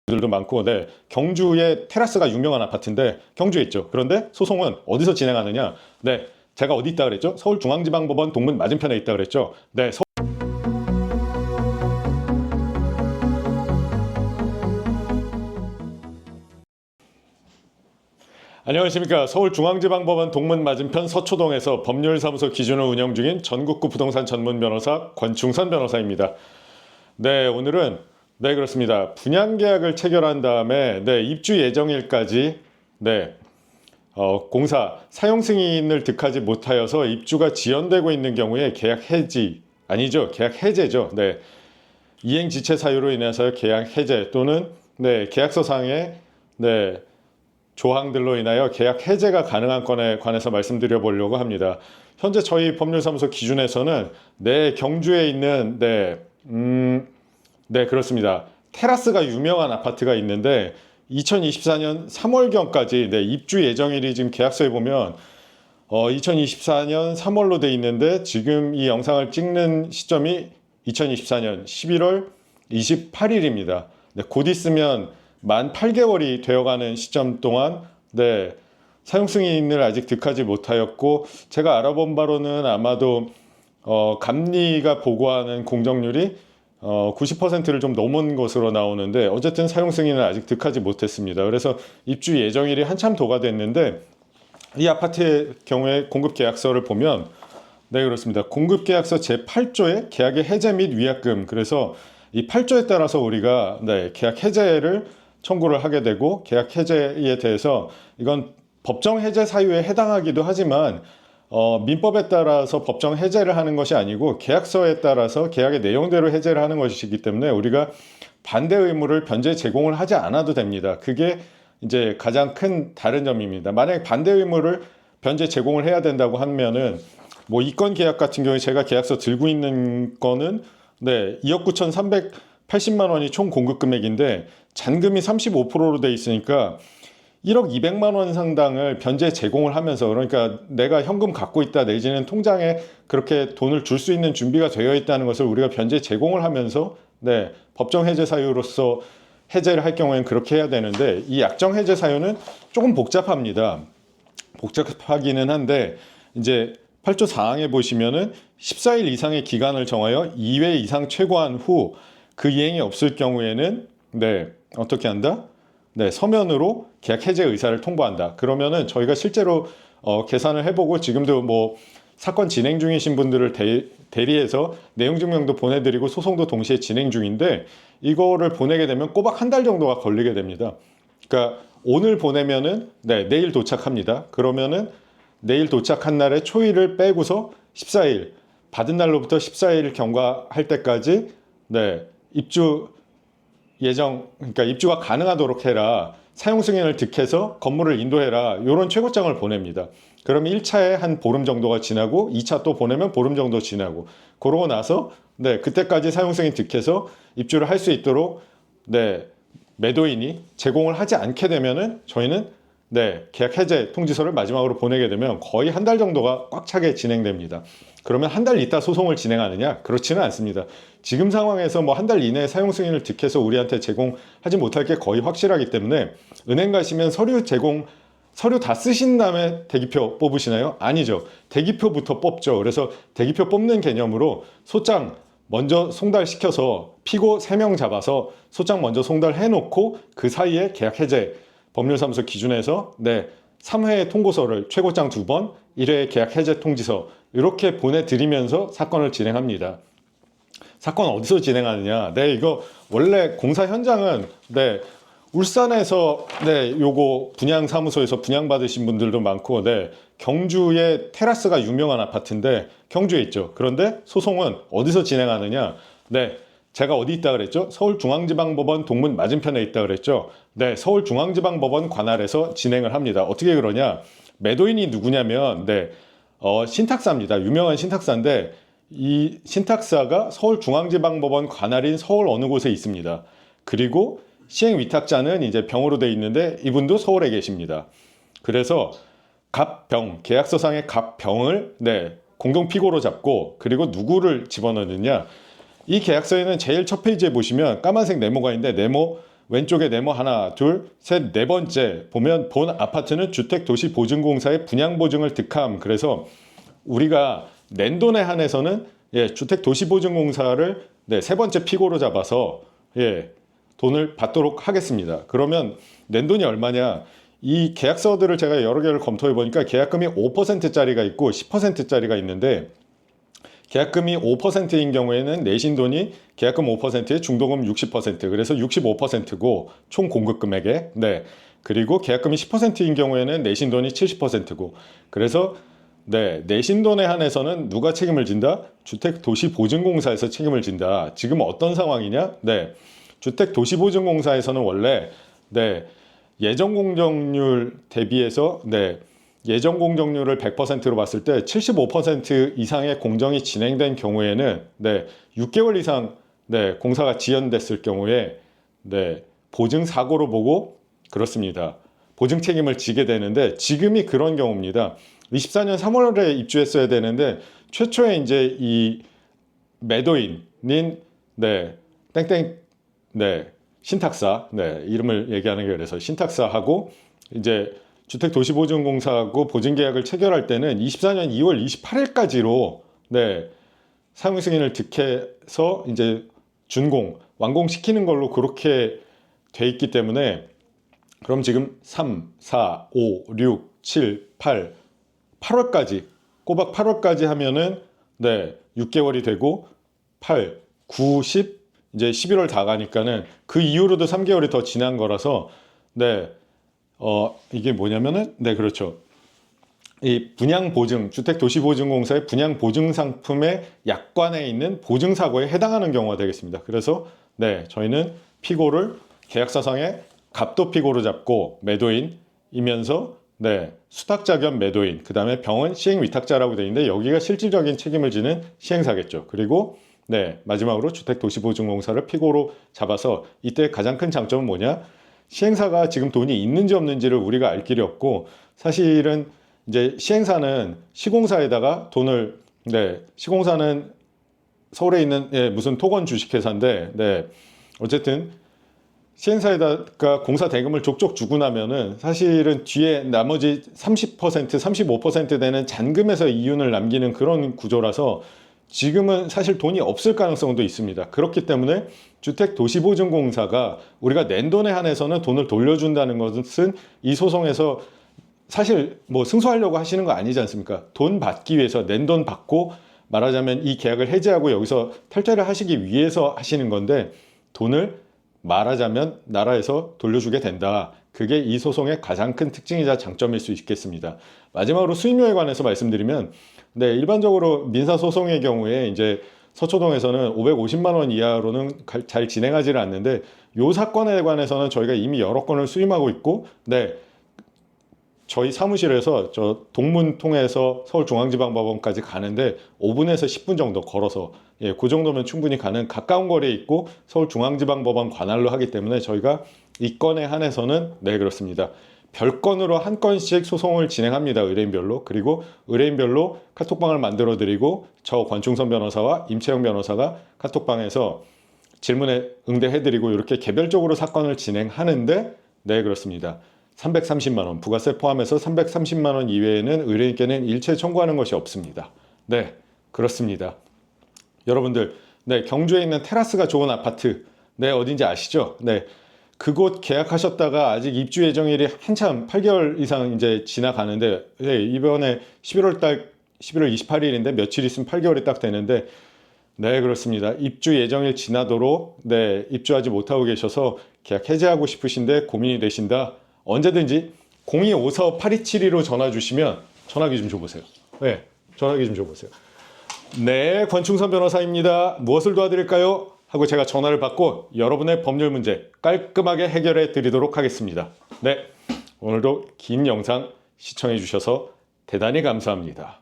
들도 많고, 네, 경주에 테라스가 유명한 아파트인데 경주에 있죠. 그런데 소송은 어디서 진행하느냐? 네, 제가 어디 있다 그랬죠? 서울중앙지방법원 동문 맞은편에 있다 그랬죠. 네, 안녕하십니까. 서울중앙지방법원 동문 맞은편 서초동에서 법률사무소 기준을 운영 중인 전국구 부동산 전문 변호사 권충선 변호사입니다. 네, 오늘은 네, 그렇습니다. 분양계약을 체결한 다음에 네, 입주 예정일까지 네, 공사 사용 승인을 득하지 못하여서 입주가 지연되고 있는 경우에 계약 해지 아니죠. 계약 해제죠. 네. 이행 지체 사유로 인해서 계약 해제 또는 네, 계약서상의 네, 조항들로 인하여 계약 해제가 가능한 건에 관해서 말씀드려 보려고 합니다. 현재 저희 법률사무소 기준에서는 네, 경주에 있는 네, 그렇습니다. 테라스가 유명한 아파트가 있는데 2024년 3월경까지 네, 입주 예정일이 지금 계약서에 보면 2024년 3월로 돼 있는데 지금 이 영상을 찍는 시점이 2024년 11월 28일입니다. 네, 곧 있으면 만 8개월이 되어가는 시점 동안 네, 사용 승인을 아직 득하지 못하였고 제가 알아본 바로는 아마도 감리가 보고하는 공정률이 90%를 좀 넘은 것으로 나오는데 어쨌든 사용 승인을 아직 득하지 못했습니다. 그래서 입주 예정일이 한참 도가 됐는데 이 아파트의 경우에 공급계약서를 보면 네, 그렇습니다. 공급계약서 제8조에 계약의 해제 및 위약금, 그래서 이 8조에 따라서 우리가 네, 계약 해제를 청구를 하게 되고 계약 해제에 대해서 이건 법정 해제 사유에 해당하기도 하지만 민법에 따라서 법정 해제를 하는 것이 아니고 계약서에 따라서 계약의 내용대로 해제를 하는 것이기 때문에 우리가 반대 의무를 변제 제공을 하지 않아도 됩니다. 그게 이제 가장 큰 다른 점입니다. 만약에 반대 의무를 변제 제공을 해야 된다고 하면은 뭐 이건 계약 같은 경우에 제가 계약서 들고 있는 거는 네, 2억 9,380만 원이 총 공급 금액인데 잔금이 35%로 돼 있으니까 1억 200만 원 상당을 변제 제공을 하면서, 그러니까 내가 현금 갖고 있다 내지는 통장에 그렇게 돈을 줄 수 있는 준비가 되어 있다는 것을 우리가 변제 제공을 하면서 네, 법정 해제 사유로서 해제를 할 경우에는 그렇게 해야 되는데 이 약정 해제 사유는 조금 복잡합니다. 복잡하기는 한데 이제 8조 사항에 보시면은 14일 이상의 기간을 정하여 2회 이상 최고한 후 그 이행이 없을 경우에는 네, 어떻게 한다? 네, 서면으로 계약 해제 의사를 통보한다. 그러면은 저희가 실제로 계산을 해보고 지금도 뭐 사건 진행 중이신 분들을 대리해서 내용 증명도 보내드리고 소송도 동시에 진행 중인데 이거를 보내게 되면 꼬박 한 달 정도가 걸리게 됩니다. 그러니까 오늘 보내면은 네, 내일 도착합니다. 그러면은 내일 도착한 날에 초일을 빼고서 14일 받은 날로부터 14일 경과할 때까지 네, 입주 예정, 그러니까 입주가 가능하도록 해라, 사용 승인을 득해서 건물을 인도해라, 이런 최고장을 보냅니다. 그러면 1차에 한 보름 정도가 지나고 2차 또 보내면 보름 정도 지나고 그러고 나서 네, 그때까지 사용 승인 득해서 입주를 할 수 있도록 네, 매도인이 제공을 하지 않게 되면은 저희는 네, 계약 해제 통지서를 마지막으로 보내게 되면 거의 한 달 정도가 꽉 차게 진행됩니다. 그러면 한 달 있다 소송을 진행하느냐? 그렇지는 않습니다. 지금 상황에서 뭐 한 달 이내에 사용 승인을 득해서 우리한테 제공하지 못할 게 거의 확실하기 때문에 은행 가시면 서류 다 쓰신 다음에 대기표 뽑으시나요? 아니죠. 대기표부터 뽑죠. 그래서 대기표 뽑는 개념으로 소장 먼저 송달시켜서 피고 3명 잡아서 소장 먼저 송달해 놓고 그 사이에 계약 해제 법률사무소 기준에서 네, 3회 통고서를 최고장 2번, 1회 계약 해제 통지서 이렇게 보내드리면서 사건을 진행합니다. 사건 어디서 진행하느냐? 네, 이거 원래 공사 현장은 네, 울산에서 네, 요거 분양 사무소에서 분양 받으신 분들도 많고 네, 경주에 테라스가 유명한 아파트인데 경주에 있죠. 그런데 소송은 어디서 진행하느냐? 네, 제가 어디 있다 그랬죠? 서울중앙지방법원 동문 맞은편에 있다 그랬죠? 네, 서울중앙지방법원 관할에서 진행을 합니다. 어떻게 그러냐? 매도인이 누구냐면 네, 신탁사입니다. 유명한 신탁사인데 이 신탁사가 서울중앙지방법원 관할인 서울 어느 곳에 있습니다. 그리고 시행위탁자는 이제 병으로 돼 있는데 이분도 서울에 계십니다. 그래서 갑병, 계약서상의 갑병을 네, 공동피고로 잡고 그리고 누구를 집어넣느냐? 이 계약서에는 제일 첫 페이지에 보시면 까만색 네모가 있는데 네모 왼쪽에 네모 하나, 둘, 셋, 네 번째 보면 본 아파트는 주택도시보증공사의 분양보증을 득함. 그래서 우리가 낸돈에 한해서는 주택도시보증공사를 세 번째 피고로 잡아서 돈을 받도록 하겠습니다. 그러면 낸돈이 얼마냐? 이 계약서들을 제가 여러 개를 검토해 보니까 계약금이 5%짜리가 있고 10%짜리가 있는데 계약금이 5%인 경우에는 내신 돈이 계약금 5%에 중도금 60% 그래서 65%고 총 공급 금액에 그리고 계약금이 10%인 경우에는 내신 돈이 70%고 그래서 내신 돈에 한해서는 누가 책임을 진다? 주택도시보증공사에서 책임을 진다. 지금 어떤 상황이냐? 주택도시보증공사에서는 원래 예정 공정률 대비해서 예정 공정률을 100%로 봤을 때 75% 이상의 공정이 진행된 경우에는 6개월 이상 공사가 지연됐을 경우에 보증 사고로 보고 그렇습니다. 보증 책임을 지게 되는데 지금이 그런 경우입니다. 24년 3월에 입주했어야 되는데 최초에 이제 이 매도인인 땡땡 신탁사 이름을 얘기하는 게 그래서 신탁사하고 이제 주택도시보증공사하고 보증계약을 체결할 때는 24년 2월 28일까지로 사용 승인을 득해서 이제 준공 완공시키는 걸로 그렇게 돼 있기 때문에 그럼 지금 3, 4, 5, 6, 7, 8월까지 꼬박 8월까지 하면은 6개월이 되고 8, 9, 10 이제 11월 다 가니까는 그 이후로도 3개월이 더 지난 거라서 이게 뭐냐면은 그렇죠. 이 분양보증 주택도시보증공사의 분양보증상품의 약관에 있는 보증사고에 해당하는 경우가 되겠습니다. 그래서 저희는 피고를 계약서상의 갑도피고로 잡고 매도인이면서 수탁자 겸 매도인 그 다음에 병은 시행위탁자라고 되어 있는데 여기가 실질적인 책임을 지는 시행사겠죠. 그리고 마지막으로 주택도시보증공사를 피고로 잡아서 이때 가장 큰 장점은 뭐냐? 시행사가 지금 돈이 있는지 없는지를 우리가 알 길이 없고 사실은 이제 시행사는 시공사에다가 돈을 시공사는 서울에 있는 무슨 토건 주식회사인데 어쨌든 시행사에다가 공사 대금을 족족 주고 나면은 사실은 뒤에 나머지 30%, 35% 되는 잔금에서 이윤을 남기는 그런 구조라서 지금은 사실 돈이 없을 가능성도 있습니다. 그렇기 때문에 주택도시보증공사가 우리가 낸 돈에 한해서는 돈을 돌려준다는 것은 이 소송에서 사실 뭐 승소하려고 하시는 거 아니지 않습니까? 돈 받기 위해서 낸 돈 받고 말하자면 이 계약을 해지하고 여기서 탈퇴를 하시기 위해서 하시는 건데 돈을 말하자면 나라에서 돌려주게 된다. 그게 이 소송의 가장 큰 특징이자 장점일 수 있겠습니다. 마지막으로 수임료에 관해서 말씀드리면 일반적으로 민사소송의 경우에 이제 서초동에서는 550만 원 이하로는 잘 진행하지는 않는데 이 사건에 관해서는 저희가 이미 여러 건을 수임하고 있고 저희 사무실에서 저 동문 통해서 서울중앙지방법원까지 가는데 5분에서 10분 정도 걸어서 그 정도면 충분히 가는 가까운 거리에 있고 서울중앙지방법원 관할로 하기 때문에 저희가 이 건에 한해서는 그렇습니다. 별건으로 한 건씩 소송을 진행합니다. 의뢰인별로. 그리고 의뢰인별로 카톡방을 만들어 드리고 저 권충선 변호사와 임채영 변호사가 카톡방에서 질문에 응대해 드리고 이렇게 개별적으로 사건을 진행하는데 그렇습니다. 330만 원 부가세 포함해서 330만 원 이외에는 의뢰인께는 일체 청구하는 것이 없습니다. 그렇습니다. 여러분들 경주에 있는 테라스가 좋은 아파트 어딘지 아시죠? 그곳 계약하셨다가 아직 입주 예정일이 한참 8개월 이상 이제 지나가는데 이번에 11월 28일인데 며칠 있으면 8개월이 딱 되는데 그렇습니다. 입주 예정일 지나도록 입주하지 못하고 계셔서 계약 해지하고 싶으신데 고민이 되신다. 언제든지 0254-8272로 전화 주시면 전화기 좀 줘보세요. 전화기 좀 줘보세요. 권충선 변호사입니다. 무엇을 도와드릴까요? 하고 제가 전화를 받고 여러분의 법률 문제 깔끔하게 해결해 드리도록 하겠습니다. 오늘도 긴 영상 시청해 주셔서 대단히 감사합니다.